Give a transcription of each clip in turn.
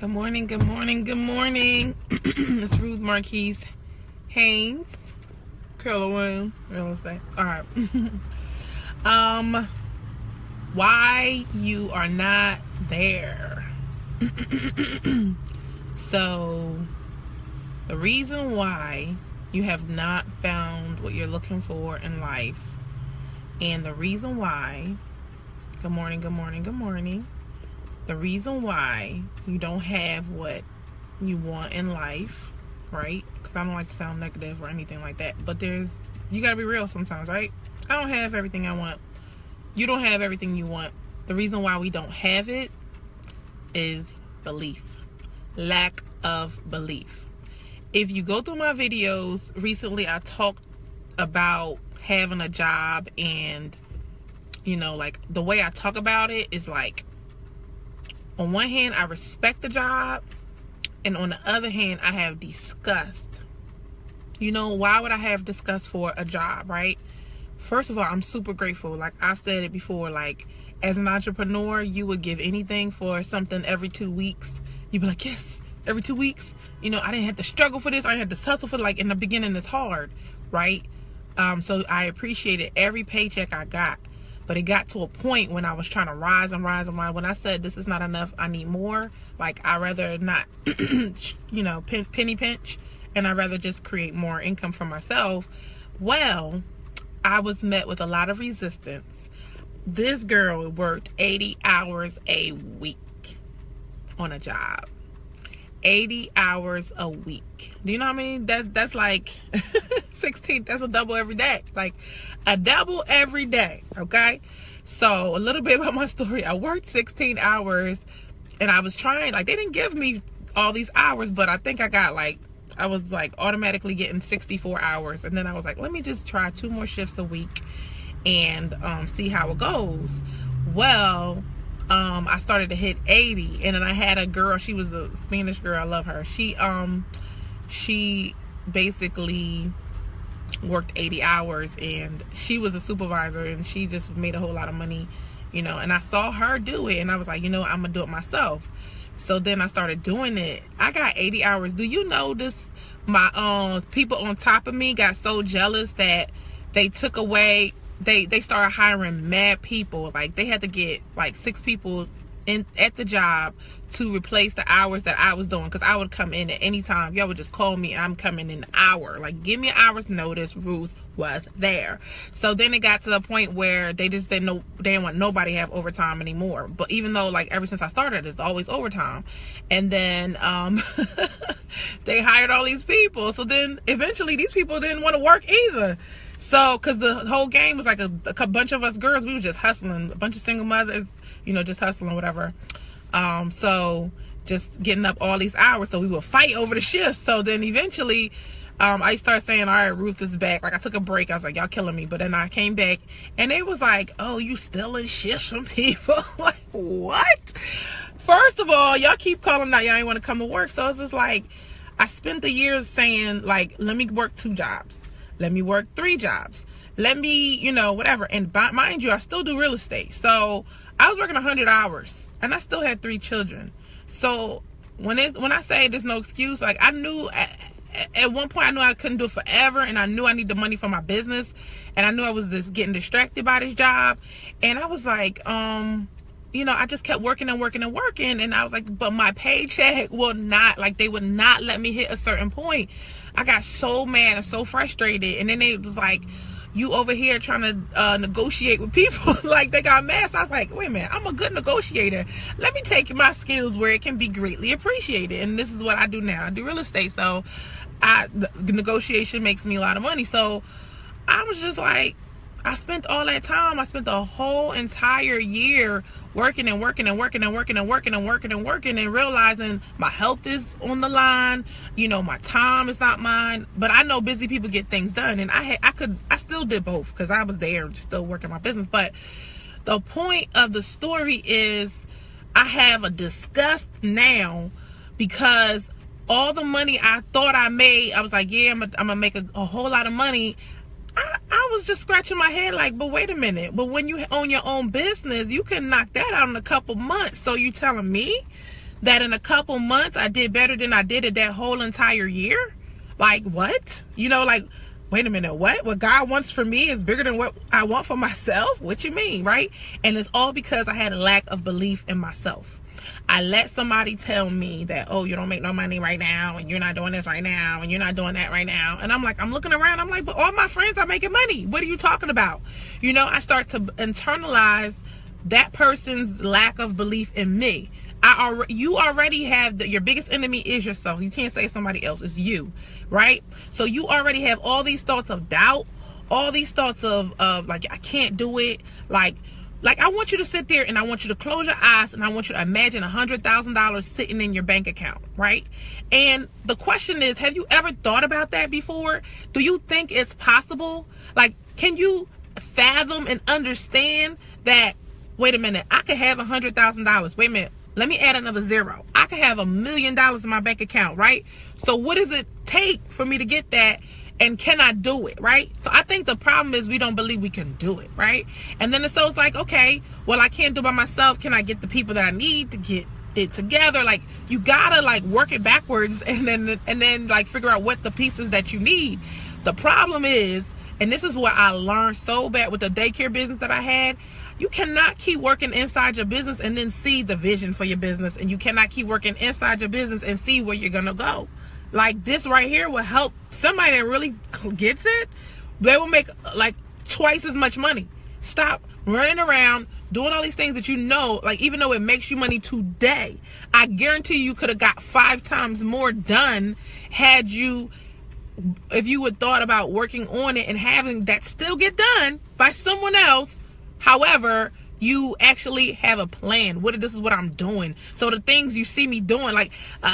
Good morning, good morning, good morning. It's Ruth Marquise Haynes, Curler Williams, real estate. Alright. Why you are not there. So the reason why you have not found what you're looking for in life, and the reason why, good morning, good morning, good morning. The reason why you don't have what you want in life, right? Because I don't like to sound negative or anything like that, but you gotta be real sometimes, right? I don't have everything I want. You don't have everything you want. The reason why we don't have it is belief. Lack of belief. If you go through my videos, recently I talked about having a job, and like the way I talk about it is like, on one hand, I respect the job, and on the other hand, I have disgust. Why would I have disgust for a job, right? First of all, I'm super grateful. Like I've said it before, like as an entrepreneur, you would give anything for something every 2 weeks. You'd be like, yes, every 2 weeks. I didn't have to struggle for this. I didn't have to hustle for it. Like in the beginning, it's hard, right? So I appreciated every paycheck I got. But it got to a point when I was trying to rise and rise and rise. When I said this is not enough, I need more. Like I rather not, penny pinch, and I rather just create more income for myself. Well, I was met with a lot of resistance. This girl worked 80 hours a week on a job. 80 hours a week. Do you know what I mean? That's like 16. That's a double every day. Like a double every day. Okay. So a little bit about my story. I worked 16 hours, and I was trying, like they didn't give me all these hours, but I think I was automatically getting 64 hours. And then I was like, let me just try 2 more shifts a week and see how it goes. Well, I started to hit 80, and then I had a girl. She was a Spanish girl. I love her. She basically worked 80 hours, and she was a supervisor, and she just made a whole lot of money, and I saw her do it, and I was like, I'm gonna do it myself. So then I started doing it. I got 80 hours. Do you know this? My people on top of me got so jealous that they took away. They started hiring mad people. Like they had to get like 6 people in at the job to replace the hours that I was doing, because I would come in at any time. Y'all would just call me, I'm coming in an hour. Like, give me an hour's notice. Ruth was there. So then it got to the point where they just didn't want nobody to have overtime anymore. But even though like ever since I started, it's always overtime. And then they hired all these people. So then eventually these people didn't want to work either. So, because the whole game was like a bunch of us girls, we were just hustling, a bunch of single mothers, just hustling, whatever. So just getting up all these hours, so we would fight over the shifts. So then eventually, I started saying, all right, Ruth is back. Like I took a break. I was like, y'all killing me. But then I came back, and they was like, oh, you stealing shifts from people? Like, what? First of all, y'all keep calling out, y'all ain't want to come to work. So it's just like, I spent the years saying, like, let me work 2 jobs. Let me work 3 jobs. Let me, whatever. And mind you, I still do real estate. So I was working 100 hours, and I still had 3 children. So when I say there's no excuse, like I knew at one point I knew I couldn't do it forever, and I knew I needed the money for my business, and I knew I was just getting distracted by this job. And I was like, I just kept working and working and working. And I was like, but my paycheck will not, like they would not let me hit a certain point. I got so mad and so frustrated. And then they was like, you over here trying to negotiate with people. Like they got mad. So I was like, wait a minute, I'm a good negotiator. Let me take my skills where it can be greatly appreciated. And this is what I do now. I do real estate. So the negotiation makes me a lot of money. So I was just like, I spent all that time. I spent the whole entire year working and working and working and working and working and working and working, and realizing my health is on the line. My time is not mine. But I know busy people get things done, and I still did both, because I was there still working my business. But the point of the story is, I have a disgust now, because all the money I thought I made, I was like, yeah, I'm gonna make a whole lot of money. I was just scratching my head like, but wait a minute. But when you own your own business, you can knock that out in a couple months. So you telling me that in a couple months I did better than I did it that whole entire year? Like, what? You know, like, wait a minute, what God wants for me is bigger than what I want for myself? What you mean, right? And it's all because I had a lack of belief in myself. I let somebody tell me that, oh, you don't make no money right now, and you're not doing this right now, and you're not doing that right now. And I'm like, I'm looking around, I'm like, but all my friends are making money. What are you talking about? You know, I start to internalize that person's lack of belief in me. You already have your biggest enemy is yourself. You can't say somebody else. It's you, right? So you already have all these thoughts of doubt, all these thoughts of like, I can't do it. Like I want you to sit there and I want you to close your eyes and I want you to imagine $100,000 sitting in your bank account, right? And the question is, have you ever thought about that before? Do you think it's possible? Like, can you fathom and understand that, wait a minute, I could have $100,000. Wait a minute. Let me add another zero. I could have $1 million in my bank account, right? So what does it take for me to get that? And can I do it, right? So I think the problem is we don't believe we can do it, right? And then it's like, okay, well, I can't do it by myself. Can I get the people that I need to get it together? Like, you gotta like work it backwards and then like figure out what the pieces that you need. The problem is, and this is what I learned so bad with the daycare business that I had, you cannot keep working inside your business and then see the vision for your business. And you cannot keep working inside your business and see where you're going to go. Like, this right here will help somebody that really gets it. They will make like twice as much money. Stop running around doing all these things that you know, like, even though it makes you money today, I guarantee you could have got 5 times more done had you, if you had thought about working on it and having that still get done by someone else. However, you actually have a plan. This is what I'm doing. So the things you see me doing, like,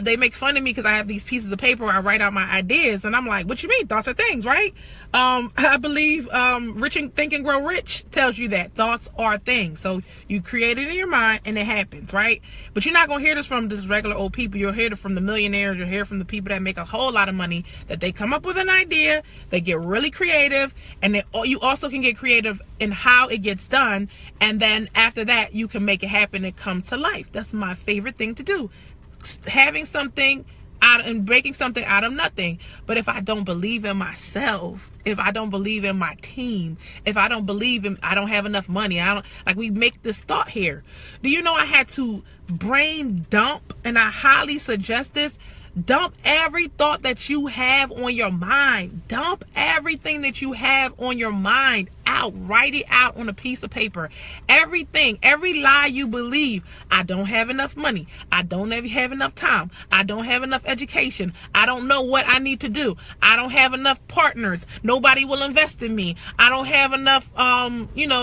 they make fun of me because I have these pieces of paper where I write out my ideas, and I'm like, what you mean? Thoughts are things, right? I believe Rich and Think and Grow Rich tells you that thoughts are things. So you create it in your mind and it happens, right? But you're not gonna hear this from just regular old people. You'll hear it from the millionaires. You'll hear it from the people that make a whole lot of money, that they come up with an idea, they get really creative, and you also can get creative in how it gets done, and then after that you can make it happen and come to life. That's my favorite thing to do, having something out and breaking something out of nothing. But if I don't believe in myself, if I don't believe in my team, if I don't believe in, I don't have enough money, we make this thought here. Do you know I had to brain dump, and I highly suggest this? Dump every thought that you have on your mind. Dump everything that you have on your mind out. Write it out on a piece of paper. Everything, every lie you believe. I don't have enough money. I don't have enough time. I don't have enough education. I don't know what I need to do. I don't have enough partners. Nobody will invest in me. I don't have enough,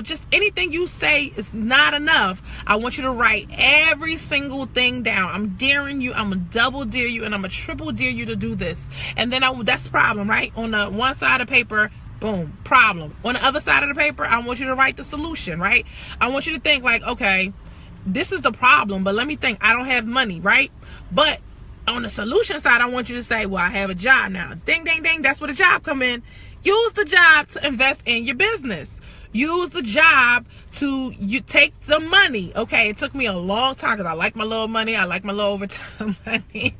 just anything you say is not enough. I want you to write every single thing down. I'm daring you. I'm gonna double dare you, and I'm gonna triple dare you to do this. And then that's the problem, right? On the one side of paper, boom, problem. On the other side of the paper, I want you to write the solution, right? I want you to think like, okay, this is the problem, but let me think. I don't have money, right? But on the solution side, I want you to say, well, I have a job now. Ding, ding, ding. That's where the job come in. Use the job to invest in your business. Use the job to take the money. Okay, it took me a long time because I like my little money. I like my little overtime money.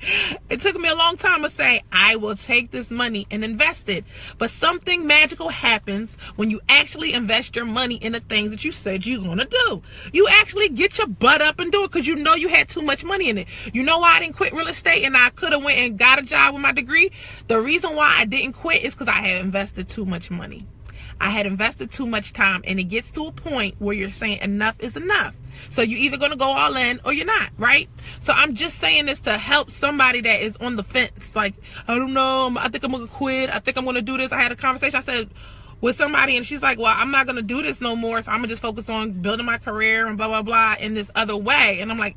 It took me a long time to say, I will take this money and invest it. But something magical happens when you actually invest your money in the things that you said you're going to do. You actually get your butt up and do it because you know you had too much money in it. You know why I didn't quit real estate and I could have went and got a job with my degree? The reason why I didn't quit is because I had invested too much money. I had invested too much time, and it gets to a point where you're saying enough is enough. So you're either going to go all in or you're not, right? So I'm just saying this to help somebody that is on the fence. Like, I don't know, I think I'm going to quit. I think I'm going to do this. I had a conversation, I said, with somebody, and she's like, well, I'm not going to do this no more. So I'm going to just focus on building my career and blah, blah, blah in this other way. And I'm like,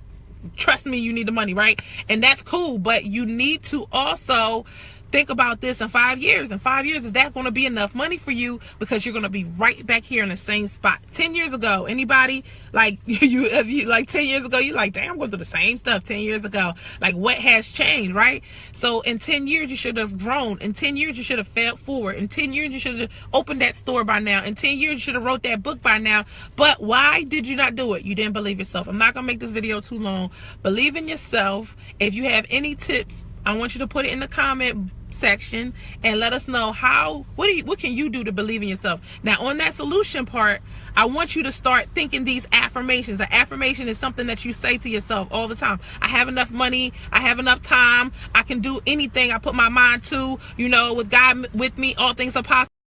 trust me, you need the money, right? And that's cool. But you need to also think about this in 5 years. In 5 years, is that going to be enough money for you? Because you're going to be right back here in the same spot. 10 years ago, anybody like you like 10 years ago, you like, damn, I'm going through the same stuff 10 years ago. Like, what has changed, right? So in 10 years, you should have grown. In 10 years, you should have failed forward. In 10 years, you should have opened that store by now. In 10 years, you should have wrote that book by now. But why did you not do it? You didn't believe yourself. I'm not going to make this video too long. Believe in yourself. If you have any tips, I want you to put it in the comment section and let us know what can you do to believe in yourself. Now, on that solution part, I want you to start thinking these affirmations. An affirmation is something that you say to yourself all the time. I have enough money, I have enough time, I can do anything I put my mind to, with God with me, all things are possible.